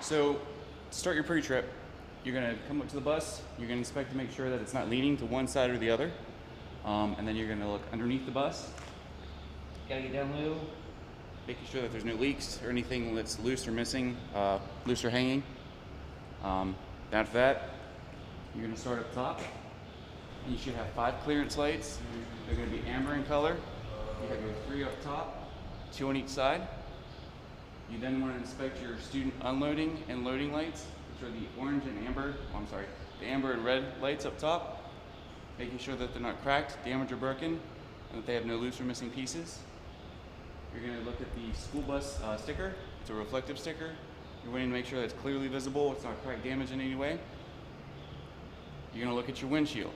So, to start your pre-trip, you're going to come up to the bus, you're going to inspect to make sure that it's not leaning to one side or the other, and then you're going to look underneath the bus. Gotta get down low, making sure that there's no leaks or anything that's loose or missing, loose or hanging. After that, you're going to start up top. You should have 5 clearance lights. They're going to be amber in color. You have your 3 up top, 2 on each side. You then want to inspect your student unloading and loading lights, which are the orange and amber, the amber and red lights up top, making sure that they're not cracked, damaged, or broken, and that they have no loose or missing pieces. You're going to look at the school bus sticker. It's a reflective sticker. You're wanting to make sure that it's clearly visible, it's not cracked, damaged in any way. You're going to look at your windshield.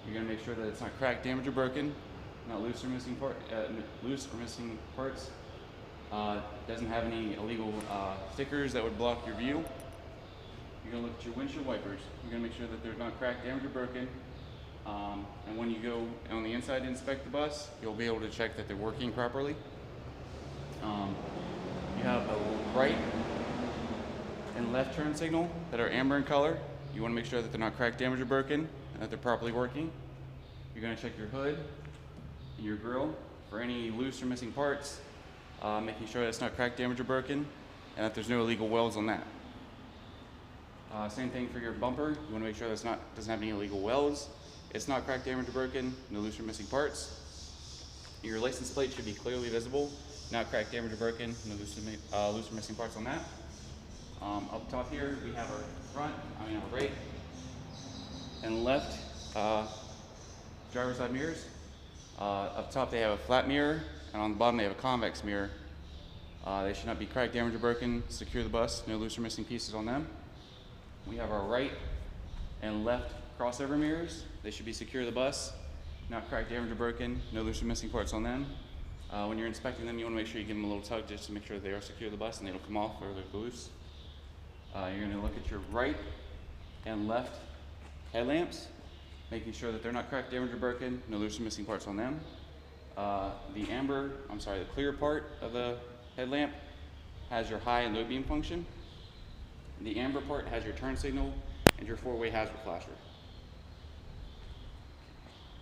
You're going to make sure that it's not cracked, damaged, or broken, not loose or missing parts. Doesn't have any illegal stickers that would block your view. You're going to look at your windshield wipers. You're going to make sure that they're not cracked, damaged, or broken. And when you go on the inside to inspect the bus, you'll be able to check that they're working properly. You have a right and left turn signal that are amber in color. You want to make sure that they're not cracked, damaged, or broken, and that they're properly working. You're going to check your hood and your grille for any loose or missing parts, making sure that it's not cracked, damaged, or broken, and that there's no illegal welds on that. Same thing for your bumper. You want to make sure that it doesn't have any illegal welds. It's not cracked, damaged, or broken, no loose or missing parts. Your license plate should be clearly visible, not cracked, damaged, or broken, no loose or missing parts on that. Up top here, we have our right and left driver's side mirrors. Up top they have a flat mirror, and on the bottom they have a convex mirror. They should not be cracked, damaged, or broken. Secure the bus, no loose or missing pieces on them. We have our right and left crossover mirrors. They should be secure to the bus, not cracked, damaged, or broken, no loose or missing parts on them. When you're inspecting them, you want to make sure you give them a little tug just to make sure they are secure to the bus and they don't come off or they're loose. You're going to look at your right and left headlamps, making sure that they're not cracked, damaged, or broken, no loose or missing parts on them. The clear part of the headlamp has your high and low beam function. The amber part has your turn signal and your 4-way hazard flasher.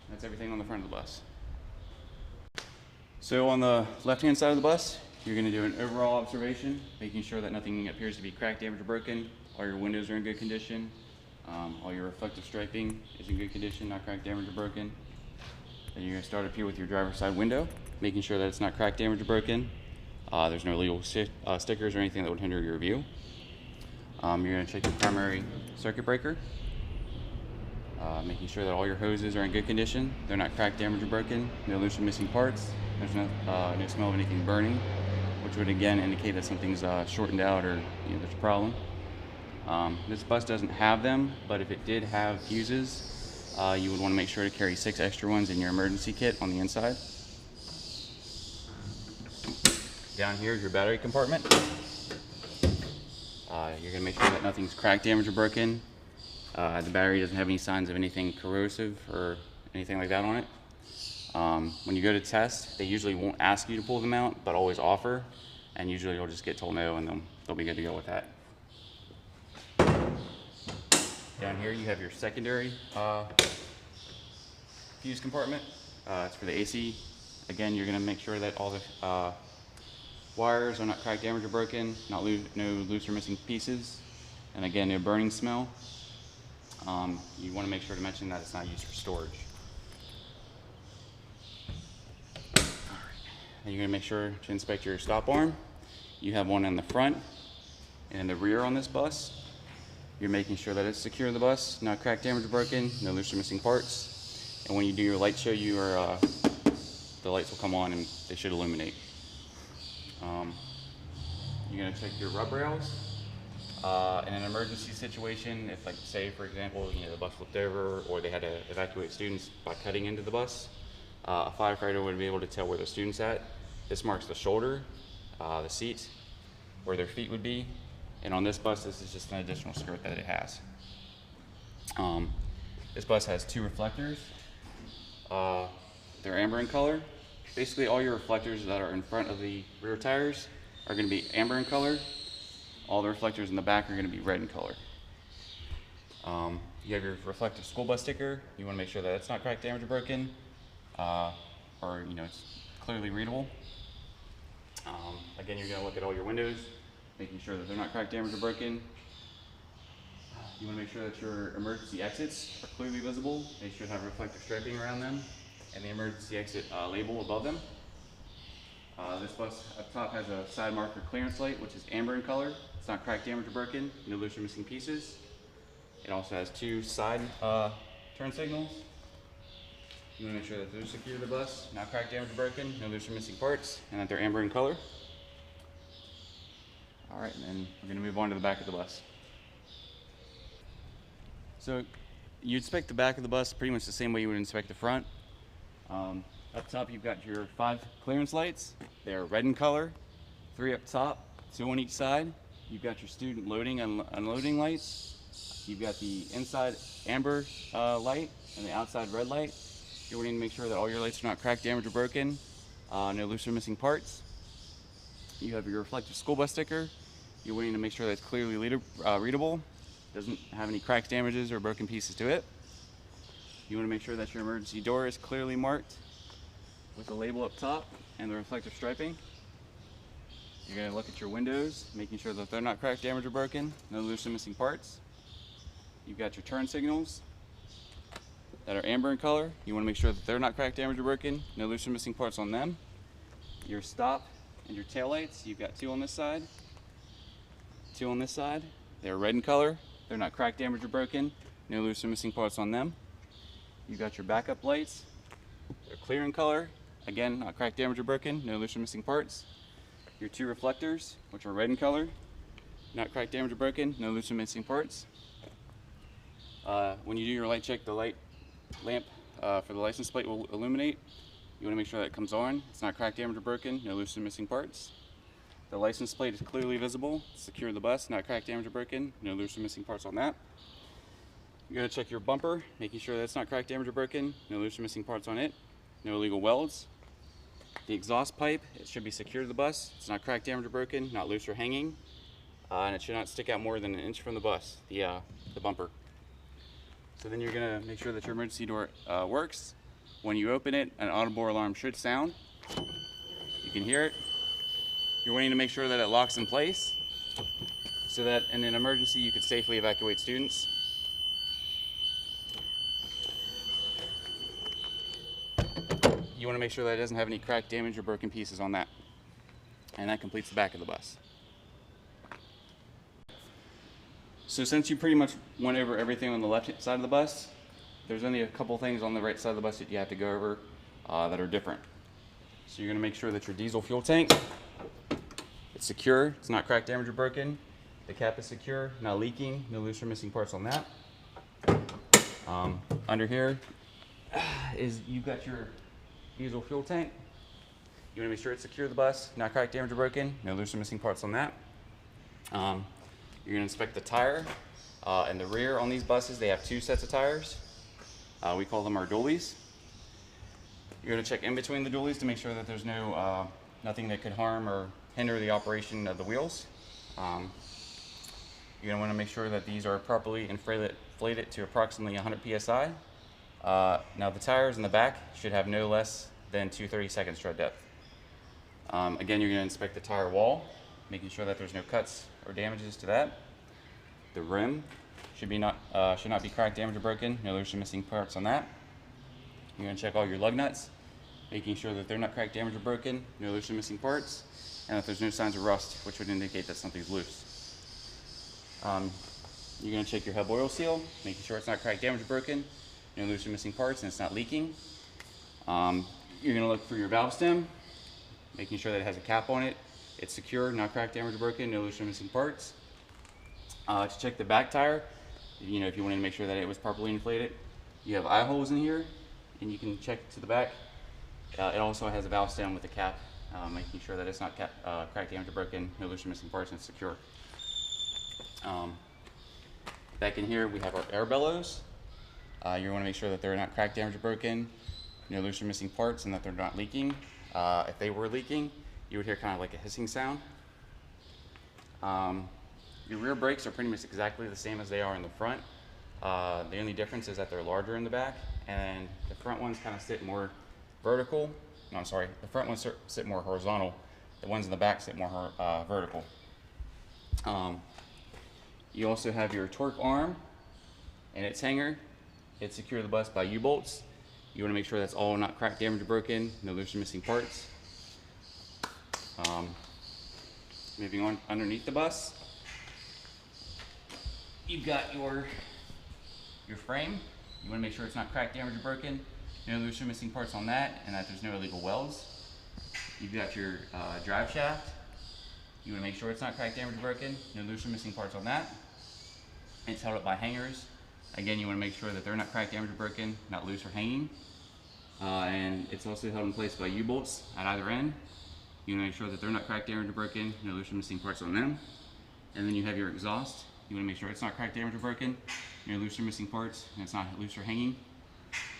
That's everything on the front of the bus. So on the left-hand side of the bus, you're going to do an overall observation, making sure that nothing appears to be cracked, damaged, or broken. All your windows are in good condition. All your reflective striping is in good condition, not cracked, damaged, or broken. Then you're going to start up here with your driver's side window, making sure that it's not cracked, damaged, or broken. There's no illegal stickers or anything that would hinder your view. You're going to check your primary circuit breaker, making sure that all your hoses are in good condition. They're not cracked, damaged, or broken. No loose or missing parts. There's no smell of anything burning, which would again indicate that something's shortened out or there's a problem. This bus doesn't have them, but if it did have fuses, you would want to make sure to carry 6 extra ones in your emergency kit on the inside. Down here is your battery compartment. You're going to make sure that nothing's cracked, damaged, or broken. The battery doesn't have any signs of anything corrosive or anything like that on it. When you go to test, they usually won't ask you to pull them out, but always offer, and usually you'll just get told no, and they'll be good to go with that. Down here you have your secondary fuse compartment. It's for the AC. Again, you're going to make sure that all the wires are not cracked, damaged, or broken, no loose or missing pieces, and again, no burning smell. You want to make sure to mention that it's not used for storage. Then you're going to make sure to inspect your stop arm. You have one in the front and in the rear on this bus. You're making sure that it's secure in the bus, not cracked, damaged, or broken, no loose or missing parts. And when you do your light show, the lights will come on and they should illuminate. You're going to check your rub rails. In an emergency situation, if, like, say, for example, the bus flipped over or they had to evacuate students by cutting into the bus, a firefighter would be able to tell where the student's at. This marks the shoulder, the seat, where their feet would be. And on this bus, this is just an additional skirt that it has. This bus has 2 reflectors. They're amber in color. Basically, all your reflectors that are in front of the rear tires are going to be amber in color. All the reflectors in the back are going to be red in color. You have your reflective school bus sticker. You want to make sure that it's not cracked, damaged, or broken, or it's clearly readable. Again, you're going to look at all your windows, making sure that they're not cracked, damaged, or broken. You want to make sure that your emergency exits are clearly visible. They should have reflective striping around them, and the emergency exit label above them. This bus up top has a side marker clearance light, which is amber in color. It's not cracked, damaged, or broken. No loose or missing pieces. It also has two side turn signals. You want to make sure that they're secure to the bus, not cracked, damaged, or broken, no loose or missing parts, and that they're amber in color. All right, and then we're going to move on to the back of the bus. So you inspect the back of the bus pretty much the same way you would inspect the front. Up top, you've got your 5 clearance lights. They're red in color, 3 up top, 2 on each side. You've got your student loading and unloading lights. You've got the inside amber light and the outside red light. You're wanting to make sure that all your lights are not cracked, damaged, or broken. No loose or missing parts. You have your reflective school bus sticker. You're wanting to make sure that it's clearly readable. Doesn't have any cracks, damages, or broken pieces to it. You want to make sure that your emergency door is clearly marked with the label up top and the reflective striping. You're going to look at your windows, making sure that they're not cracked, damaged, or broken. No loose or missing parts. You've got your turn signals that are amber in color. You want to make sure that they're not cracked, damaged, or broken. No loose or missing parts on them. Your stop and your tail lights, you've got 2 on this side, 2 on this side. They're red in color. They're not cracked, damaged, or broken. No loose or missing parts on them. You've got your backup lights. They're clear in color. Again, not cracked, damaged, or broken. No loose or missing parts. Your 2 reflectors, which are red in color. Not cracked, damaged, or broken. No loose or missing parts. When you do your light check, the light lamp for the license plate will illuminate. You want to make sure that it comes on. It's not cracked, damaged, or broken. No loose or missing parts. The license plate is clearly visible. Secure the bus, not cracked, damaged, or broken. No loose or missing parts on that. You're going to check your bumper, making sure that it's not cracked, damaged, or broken. No loose or missing parts on it. No illegal welds. The exhaust pipe, it should be secure to the bus. It's not cracked, damaged, or broken, not loose or hanging. And it should not stick out more than 1 inch from the bus, the bumper. So then you're going to make sure that your emergency door works. When you open it, an audible alarm should sound. You can hear it. You're wanting to make sure that it locks in place so that in an emergency you could safely evacuate students. You want to make sure that it doesn't have any cracked, damage, or broken pieces on that. And that completes the back of the bus. So since you pretty much went over everything on the left side of the bus, there's only a couple things on the right side of the bus that you have to go over that are different. So you're going to make sure that your diesel fuel tank, it's secure, it's not cracked, damaged, or broken. The cap is secure, not leaking, no loose or missing parts on that. Under here is you've got your diesel fuel tank. You want to make sure it's secure to the bus, not cracked, damaged, or broken, no loose or missing parts on that. You're going to inspect the tire. In the rear on these buses, they have 2 sets of tires. We call them our dualies. You're going to check in between the dualies to make sure that there's nothing that could harm or hinder the operation of the wheels. You're going to want to make sure that these are properly inflated to approximately 100 psi. Now the tires in the back should have no less than 2/32 tread depth. Again, you're going to inspect the tire wall, making sure that there's no cuts or damages to that. The rim should not be cracked, damaged, or broken. No loose or missing parts on that. You're going to check all your lug nuts, making sure that they're not cracked, damaged, or broken. No loose or missing parts, and that there's no signs of rust, which would indicate that something's loose. You're going to check your hub oil seal, making sure it's not cracked, damaged, or broken. No loose or missing parts, and it's not leaking. You're going to look for your valve stem, making sure that it has a cap on it. It's secure, not cracked, damaged, or broken, no loose or missing parts. To check the back tire, if you wanted to make sure that it was properly inflated, you have eye holes in here, and you can check to the back. It also has a valve stem with a cap, making sure that it's not cracked, damaged, or broken, no loose or missing parts, and it's secure. Back in here, we have our air bellows. You want to make sure that they're not cracked, damaged, or broken, no loose or missing parts, and that they're not leaking. If they were leaking, you would hear kind of like a hissing sound. Your rear brakes are pretty much exactly the same as they are in the front. The only difference is that they're larger in the back, and the front ones kind of sit more vertical. No, I'm sorry, the front ones sit more horizontal. The ones in the back sit more vertical. You also have your torque arm and its hanger. It's secure to the bus by U-bolts. You want to make sure that's all not cracked, damaged, or broken, no loose or missing parts. Moving on underneath the bus, you've got your frame. You want to make sure it's not cracked, damaged, or broken, no loose or missing parts on that, and that there's no illegal welds. You've got your drive shaft. You want to make sure it's not cracked, damaged, or broken, no loose or missing parts on that. It's held up by hangers. Again, you want to make sure that they're not cracked, damaged, or broken, not loose or hanging. And it's also held in place by U-bolts at either end. You want to make sure that they're not cracked, damaged, or broken, no loose or missing parts on them. And then you have your exhaust. You want to make sure it's not cracked, damaged, or broken, no loose or missing parts, and it's not loose or hanging.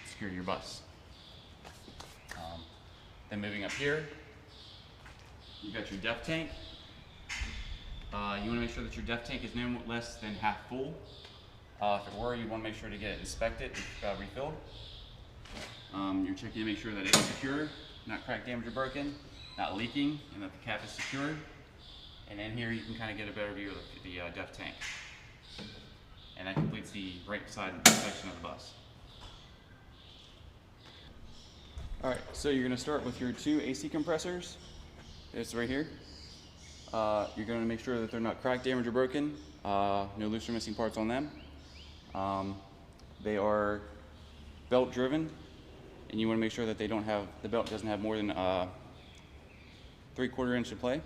Secure to your bus. Then moving up here, you've got your def tank. You want to make sure that your def tank is no less than half full. If it were, you want to make sure to get it inspected and refilled. You're checking to make sure that it's secure, not cracked, damaged, or broken, not leaking, and that the cap is secured. And in here you can kind of get a better view of the def tank. And that completes the right side section of the bus. Alright, so you're going to start with your 2 AC compressors. It's right here. You're going to make sure that they're not cracked, damaged, or broken, no loose or missing parts on them. They are belt driven, and you want to make sure that they don't have, the belt doesn't have more than 3/4 inch of play.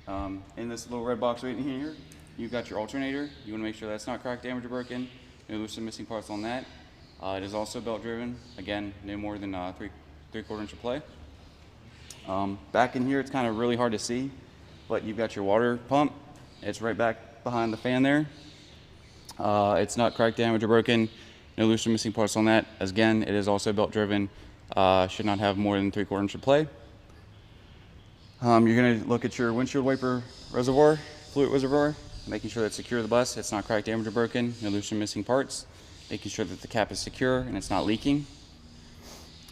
In this little red box right in here, you've got your alternator. You want to make sure that's not cracked, damaged, or broken, no loose or missing parts on that. It is also belt driven, again, no more than 3/4 inch of play. Back in here, it's kind of really hard to see, but you've got your water pump. It's right back behind the fan there. It's not cracked, damaged, or broken, no loose or missing parts on that. As again, it is also belt driven, should not have more than 3/4 inch of play. You're going to look at your windshield wiper reservoir, fluid reservoir, making sure that's secure to the bus. It's not cracked, damaged, or broken, no loose or missing parts. Making sure that the cap is secure and it's not leaking.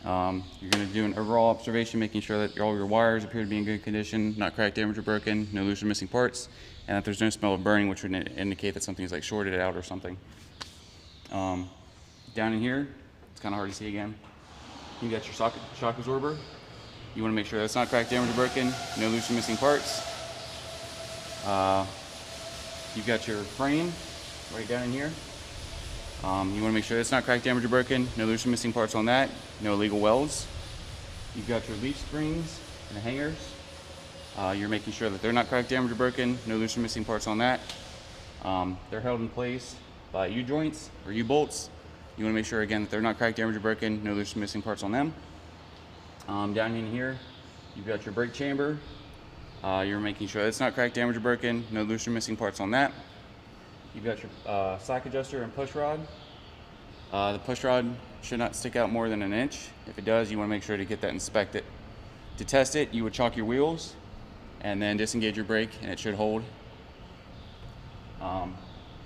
You're going to do an overall observation, making sure that all your wires appear to be in good condition, not cracked, damaged, or broken, no loose or missing parts, and that there's no smell of burning, which would indicate that something's like shorted out or something. Down in here, it's kind of hard to see again. You got your shock absorber. You want to make sure that's not cracked, damaged, or broken, no loose or missing parts. You've got your frame right down in here. You want to make sure that's not cracked, damaged, or broken, no loose or missing parts on that, no illegal welds. You've got your leaf springs and the hangers. You're making sure that they're not cracked, damaged, or broken, no loose or missing parts on that. They're held in place by U-joints or U-bolts. You want to make sure again that they're not cracked, damaged, or broken, no loose or missing parts on them. Down in here, you've got your brake chamber. You're making sure that's not cracked, damaged, or broken, no loose or missing parts on that. You've got your slack adjuster and push rod. The push rod should not stick out more than 1 inch. If it does, you want to make sure to get that inspected. To test it, you would chalk your wheels and then disengage your brake, and it should hold.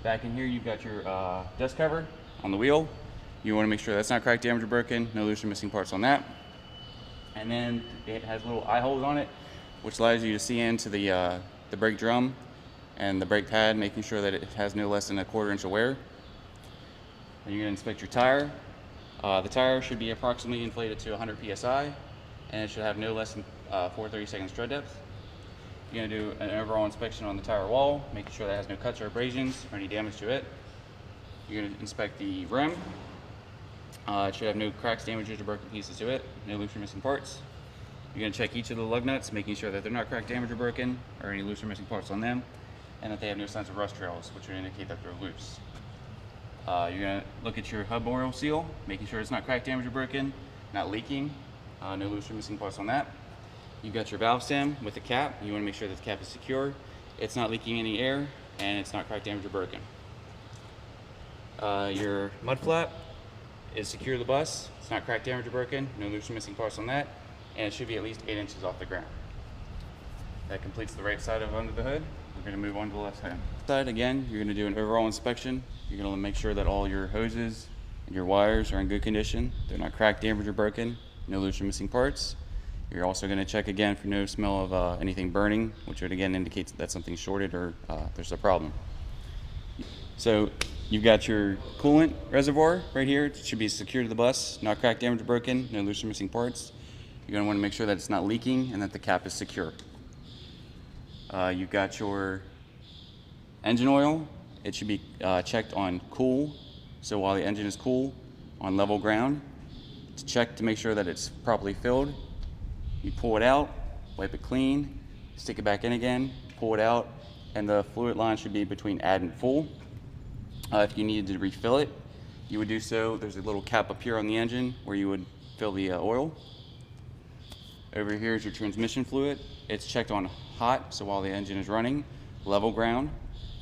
Back in here, you've got your dust cover on the wheel. You want to make sure that's not cracked, damaged, or broken, no loose or missing parts on that. And then it has little eye holes on it, which allows you to see into the brake drum and the brake pad, making sure that it has no less than 1/4 inch of wear. And you're going to inspect your tire. The tire should be approximately inflated to 100 psi, and it should have no less than 4/32 tread depth. You're going to do an overall inspection on the tire wall, making sure that it has no cuts or abrasions or any damage to it. You're going to inspect the rim. It should have no cracks, damages, or broken pieces to it, no loose or missing parts. You're going to check each of the lug nuts, making sure that they're not cracked, damaged, or broken, or any loose or missing parts on them, and that they have no signs of rust trails, which would indicate that they're loose. You're going to look at your hub oil seal, making sure it's not cracked, damaged, or broken, not leaking, no loose or missing parts on that. You've got your valve stem with the cap. You want to make sure that the cap is secure, it's not leaking any air, and it's not cracked, damaged, or broken. Your mud flap is secure to the bus. It's not cracked, damaged, or broken, no loose or missing parts on that, and it should be at least 8 inches off the ground. That completes the right side of under the hood. We're going to move on to the left hand side. Again, you're going to do an overall inspection. You're going to make sure that all your hoses and your wires are in good condition. They're not cracked, damaged, or broken. No loose or missing parts. You're also going to check again for no smell of anything burning, which would again indicate that something's shorted or there's a problem. So you've got your coolant reservoir right here. It should be secure to the bus, not cracked, damaged, or broken, no loose or missing parts. You're going to want to make sure that it's not leaking and that the cap is secure. You've got your engine oil. It should be checked on cool. So while the engine is cool, on level ground, to check to make sure that it's properly filled. You pull it out, wipe it clean, stick it back in again, pull it out, and the fluid line should be between add and full. If you needed to refill it, you would do so. There's a little cap up here on the engine where you would fill the oil. Over here is your transmission fluid. It's checked on hot, so while the engine is running, level ground,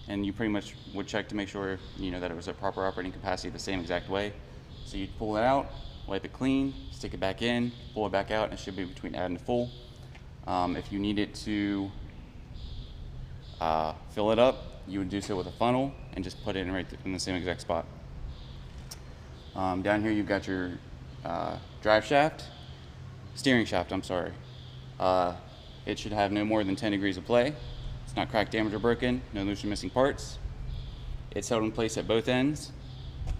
and you pretty much would check to make sure that it was at proper operating capacity the same exact way. So you'd pull it out, wipe it clean, stick it back in, pull it back out, and it should be between add and full. If you needed to fill it up, you would do so with a funnel and just put it in right in the same exact spot. Down here you've got your steering shaft, I'm sorry. It should have no more than 10 degrees of play. It's not cracked, damaged, or broken, no loose or missing parts. It's held in place at both ends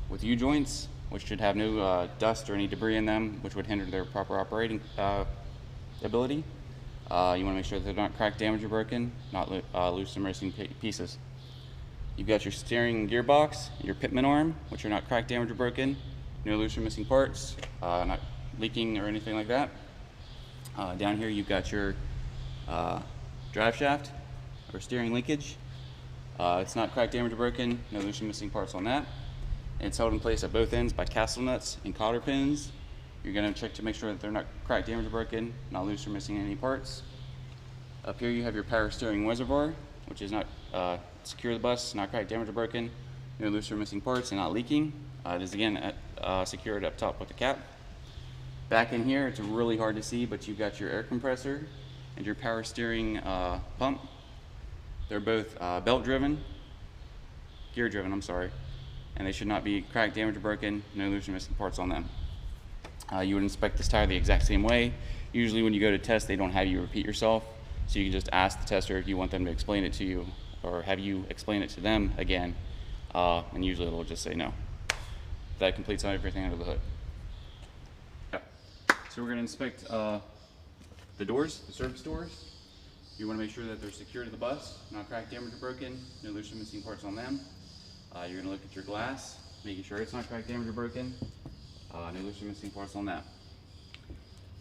with U-joints, which should have no dust or any debris in them, which would hinder their proper operating ability. You want to make sure that they're not cracked, damaged, or broken, not loose or missing pieces. You've got your steering gearbox, your pitman arm, which are not cracked, damaged, or broken, no loose or missing parts, not leaking or anything like that. Down here you've got your drive shaft or steering linkage. It's not cracked, damaged, or broken, no loose or missing parts on that. And it's held in place at both ends by castle nuts and cotter pins. You're going to check to make sure that they're not cracked, damaged, or broken, not loose or missing any parts. Up here you have your power steering reservoir, which is not secure to the bus, not cracked, damaged, or broken, no loose or missing parts, and not leaking. It is again secured up top with the cap. Back in here, it's really hard to see, but you've got your air compressor and your power steering pump. They're both gear driven, I'm sorry, and they should not be cracked, damaged, or broken, no loose or missing parts on them. You would inspect this tire the exact same way. Usually when you go to test, they don't have you repeat yourself, so you can just ask the tester if you want them to explain it to you, or have you explain it to them again, and usually they'll just say no. That completes everything under the hood. So we're going to inspect the doors, the service doors. You want to make sure that they're secure to the bus, not cracked, damaged, or broken, no loose or missing parts on them. You're going to look at your glass, making sure it's not cracked, damaged, or broken, no loose or missing parts on that.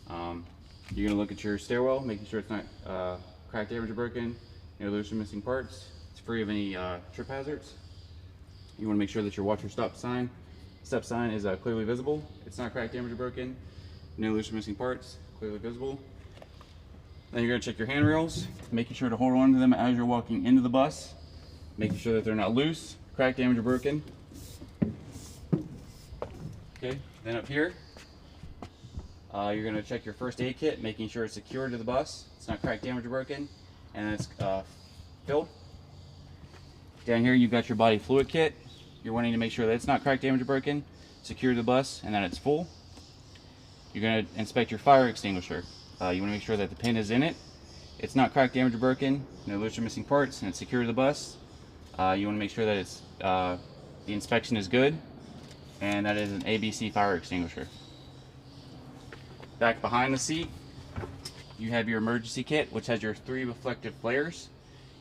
You're going to look at your stairwell, making sure it's not cracked, damaged, or broken, no loose or missing parts. It's free of any trip hazards. You want to make sure that your watch or stop sign is clearly visible. It's not cracked, damaged, or broken, no loose or missing parts, clearly visible. Then you're going to check your handrails, making sure to hold on to them as you're walking into the bus, making sure that they're not loose, cracked, damaged, or broken. Okay, then up here, you're going to check your first aid kit, making sure it's secured to the bus, it's not cracked, damaged, or broken, and it's filled. Down here you've got your body fluid kit. You're wanting to make sure that it's not cracked, damaged, or broken, secure to the bus, and that it's full. You're going to inspect your fire extinguisher. You want to make sure that the pin is in it. It's not cracked, damaged, or broken, no loose or missing parts, and it's secure to the bus. You want to make sure that it's the inspection is good, and that is an ABC fire extinguisher. Back behind the seat, you have your emergency kit, which has your 3 reflective flares.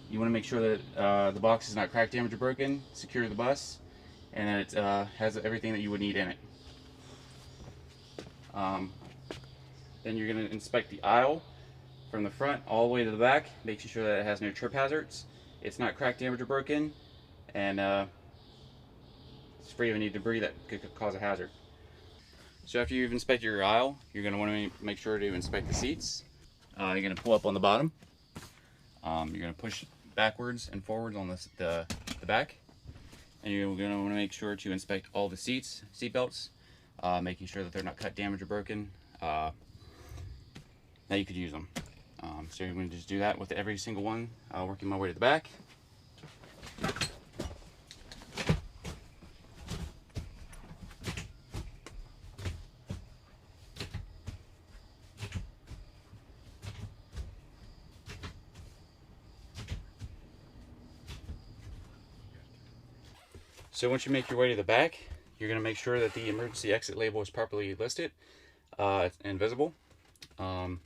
You want to make sure that the box is not cracked, damaged, or broken, secure to the bus, and that it has everything that you would need in it. Then you're going to inspect the aisle from the front all the way to the back, making sure that it has no trip hazards. It's not cracked, damaged, or broken, and it's free of any debris that could cause a hazard. So after you've inspected your aisle, you're going to want to make sure to inspect the seats. You're going to pull up on the bottom. You're going to push backwards and forwards on the back, and you're going to want to make sure to inspect all the seat belts, making sure that they're not cut, damaged, or broken. Now you could use them. So I'm going to just do that with every single one, working my way to the back. So once you make your way to the back, you're going to make sure that the emergency exit label is properly listed and visible. You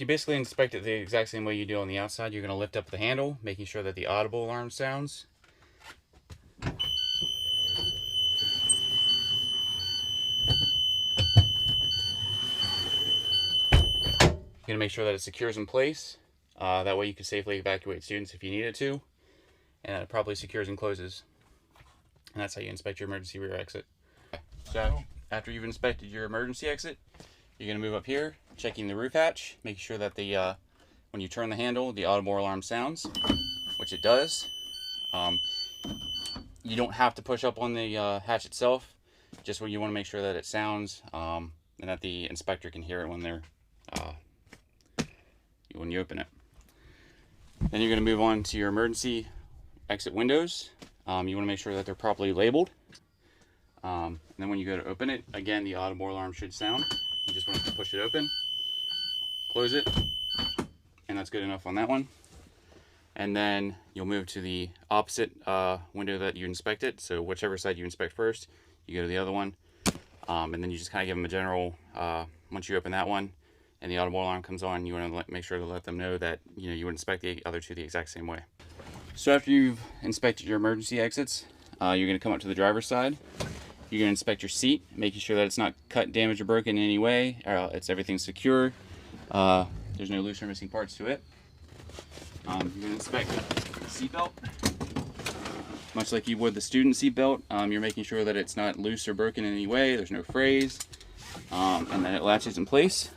basically inspect it the exact same way you do on the outside. You're going to lift up the handle, making sure that the audible alarm sounds. You're going to make sure that it secures in place. That way you can safely evacuate students if you needed to. And it probably secures and closes. And that's how you inspect your emergency rear exit. So after you've inspected your emergency exit, you're going to move up here, checking the roof hatch, making sure that the when you turn the handle, the audible alarm sounds, which it does. You don't have to push up on the hatch itself, just when you want to make sure that it sounds and that the inspector can hear it when they're when you open it. Then you're going to move on to your emergency exit windows. You want to make sure that they're properly labeled. And then when you go to open it, again, the audible alarm should sound. You just want to push it open, close it, and that's good enough on that one. And then you'll move to the opposite window that you inspected. So whichever side you inspect first, you go to the other one. And then you just kind of give them a general, once you open that one and the audible alarm comes on, you want to make sure to let them know that you would inspect the other two the exact same way. So after you've inspected your emergency exits, you're going to come up to the driver's side. You're going to inspect your seat, making sure that it's not cut, damaged, or broken in any way. Everything's secure. There's no loose or missing parts to it. You're going to inspect the seat belt. Much like you would the student seat belt, you're making sure that it's not loose or broken in any way. There's no frays, and that it latches in place.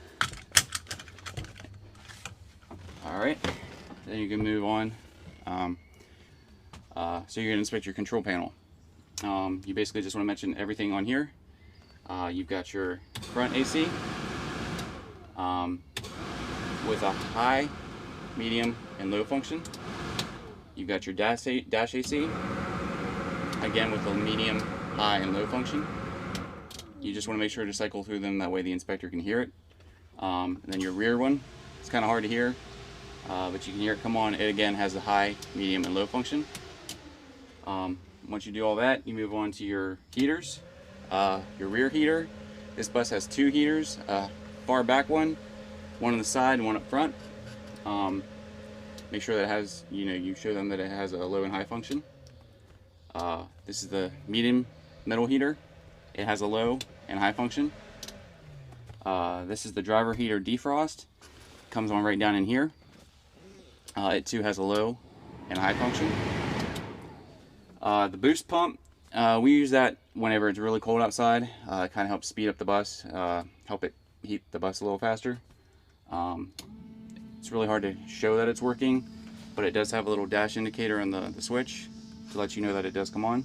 All right, then you can move on. So you're going to inspect your control panel. You basically just want to mention everything on here. You've got your front AC with a high, medium, and low function. You've got your dash AC, again with a medium, high, and low function. You just want to make sure to cycle through them, that way the inspector can hear it. And then your rear one, it's kind of hard to hear, but you can hear it come on. It again has a high, medium, and low function. Once you do all that, you move on to your heaters. Your rear heater, this bus has two heaters, far back one on the side and one up front. Make sure that it has, you show them that it has a low and high function. This is the medium metal heater. It has a low and high function. This is the driver heater defrost. Comes on right down in here. It too has a low and high function. The boost pump, we use that whenever it's really cold outside. It kind of helps speed up the bus, help it heat the bus a little faster. It's really hard to show that it's working, but it does have a little dash indicator on the switch to let you know that it does come on.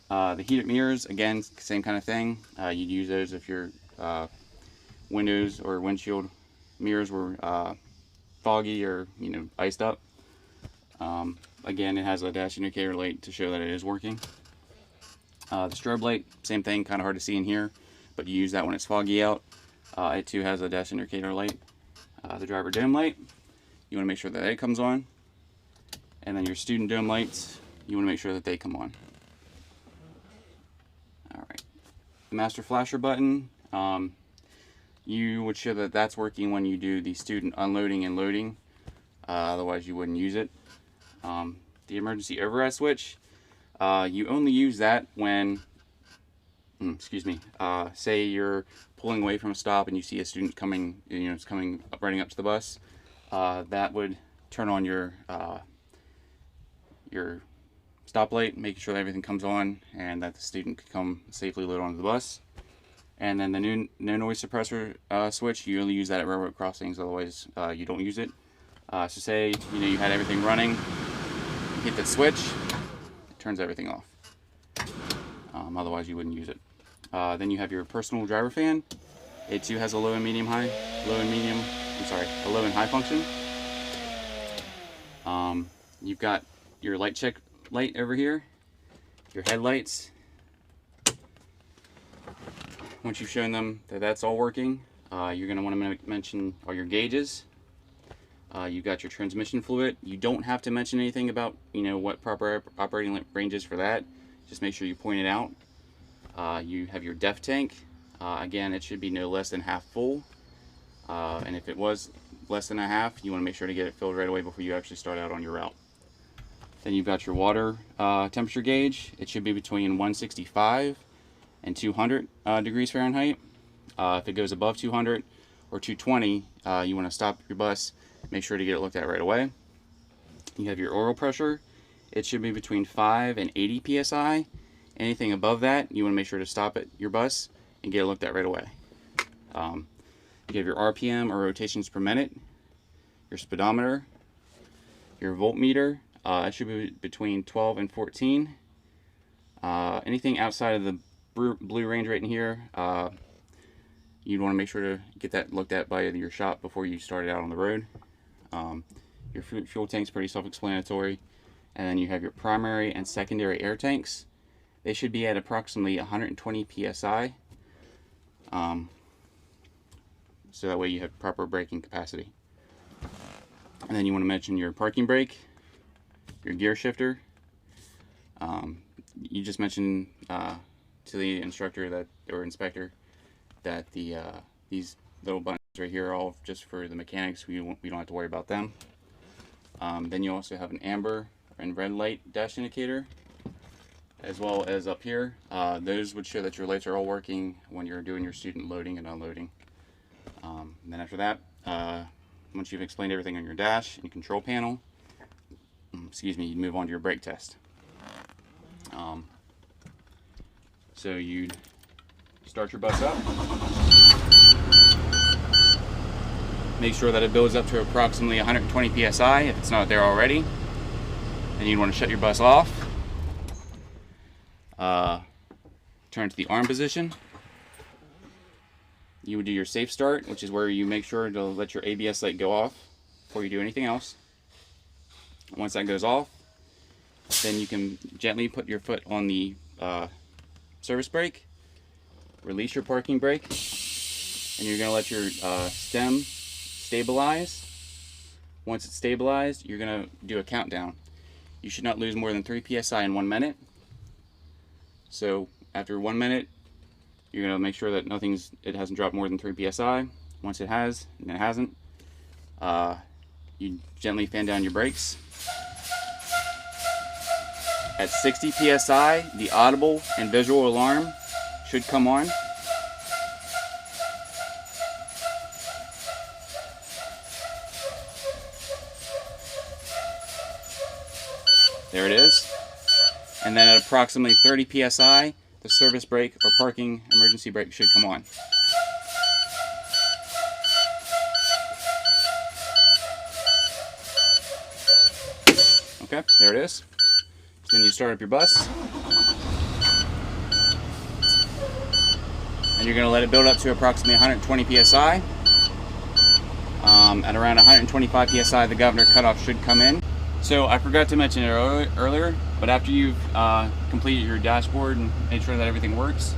The heated mirrors, again, same kind of thing. You'd use those if your windows or windshield mirrors were foggy or iced up. Again, it has a dash indicator light to show that it is working. The strobe light, same thing, kind of hard to see in here, but you use that when it's foggy out. It too has a dash indicator light. The driver dome light, you want to make sure that it comes on. And then your student dome lights, you want to make sure that they come on. Alright. The master flasher button, you would show that that's working when you do the student unloading and loading. Otherwise you wouldn't use it. The emergency override switch, you only use that when, say you're pulling away from a stop and you see a student coming, it's coming up, running up to the bus. That would turn on your stoplight, making sure that everything comes on and that the student can come safely load onto the bus. And then the no noise suppressor switch, you only use that at railroad crossings, otherwise you don't use it. So say you had everything running, you hit that switch, it turns everything off. Otherwise you wouldn't use it. Then you have your personal driver fan. It too has a low and medium high, a low and high function. You've got your light check light over here, your headlights. Once you've shown them that that's all working, you're going to want to mention all your gauges. You've got your transmission fluid. You don't have to mention anything about, what proper operating range is for that. Just make sure you point it out. You have your DEF tank. Again, it should be no less than half full. And if it was less than a half, you want to make sure to get it filled right away before you actually start out on your route. Then you've got your water temperature gauge. It should be between 165 and 200 degrees Fahrenheit. If it goes above 200 or 220, you want to stop your bus. Make sure to get it looked at right away. You have your oil pressure. It should be between 5 and 80 psi. Anything above that, you want to make sure to stop at your bus and get it looked at right away. You have your RPM, or rotations per minute, your speedometer, your voltmeter. It should be between 12 and 14. Anything outside of the blue range right in here, you'd want to make sure to get that looked at by your shop before you start out on the road. Your fuel tank's pretty self-explanatory. And then you have your primary and secondary air tanks. They should be at approximately 120 psi. So that way you have proper braking capacity. And then you want to mention your parking brake, your gear shifter. You just mentioned to the instructor that, or inspector, that these little buttons right here are all just for the mechanics. We don't have to worry about them. Then you also have an amber and red light dash indicator, as well as up here. Those would show that your lights are all working when you're doing your student loading and unloading. And then after that, once you've explained everything on your dash and your control panel, you move on to your brake test. So you start your bus up. Make sure that it builds up to approximately 120 psi if it's not there already. Then you want to shut your bus off. Turn to the arm position. You would do your safe start, which is where you make sure to let your ABS light go off before you do anything else. Once that goes off, then you can gently put your foot on the service brake, release your parking brake, and you're going to let your stem stabilize. Once it's stabilized, you're going to do a countdown. You should not lose more than 3 psi in 1 minute. So after 1 minute, you're going to make sure that it hasn't dropped more than 3 psi. Once it has, and it hasn't, you gently fan down your brakes. At 60 psi, the audible and visual alarm should come on. There it is. And then at approximately 30 psi, the service brake or parking emergency brake should come on. Okay, there it is. So then you start up your bus. And you're going to let it build up to approximately 120 psi. At around 125 psi, the governor cutoff should come in. So I forgot to mention it earlier, but after you've completed your dashboard and made sure that everything works,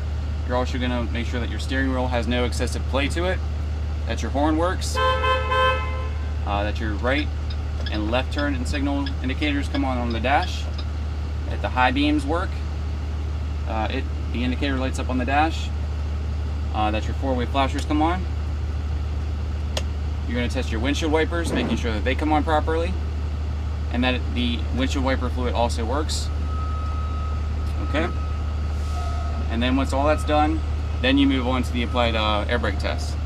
you're also going to make sure that your steering wheel has no excessive play to it, that your horn works, that your right and left turn and signal indicators come on the dash, that the high beams work, the indicator lights up on the dash, that your four-way flashers come on. You're going to test your windshield wipers, making sure that they come on properly, and that the windshield wiper fluid also works. Okay? And then once all that's done, then you move on to the applied air brake test.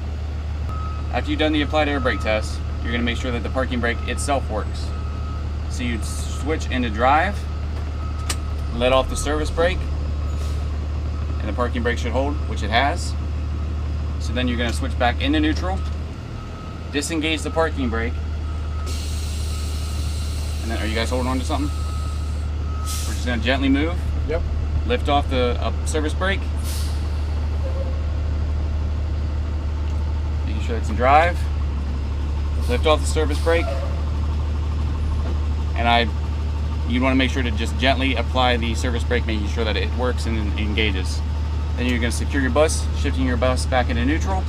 After you've done the applied air brake test, you're going to make sure that the parking brake itself works. So you'd switch into drive, let off the service brake, and the parking brake should hold, which it has. So then you're going to switch back into neutral, disengage the parking brake, and then, are you guys holding on to something? We're just going to gently move. Yep. Lift off the service brake. Making sure it's in drive. Lift off the service brake. And you want to make sure to just gently apply the service brake, making sure that it works and engages. Then you're going to secure your bus, shifting your bus back into neutral,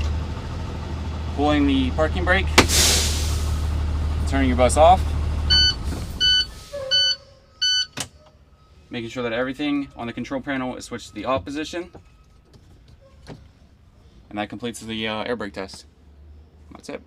pulling the parking brake, Turning your bus off. Making sure that everything on the control panel is switched to the off position. And that completes the air brake test. That's it.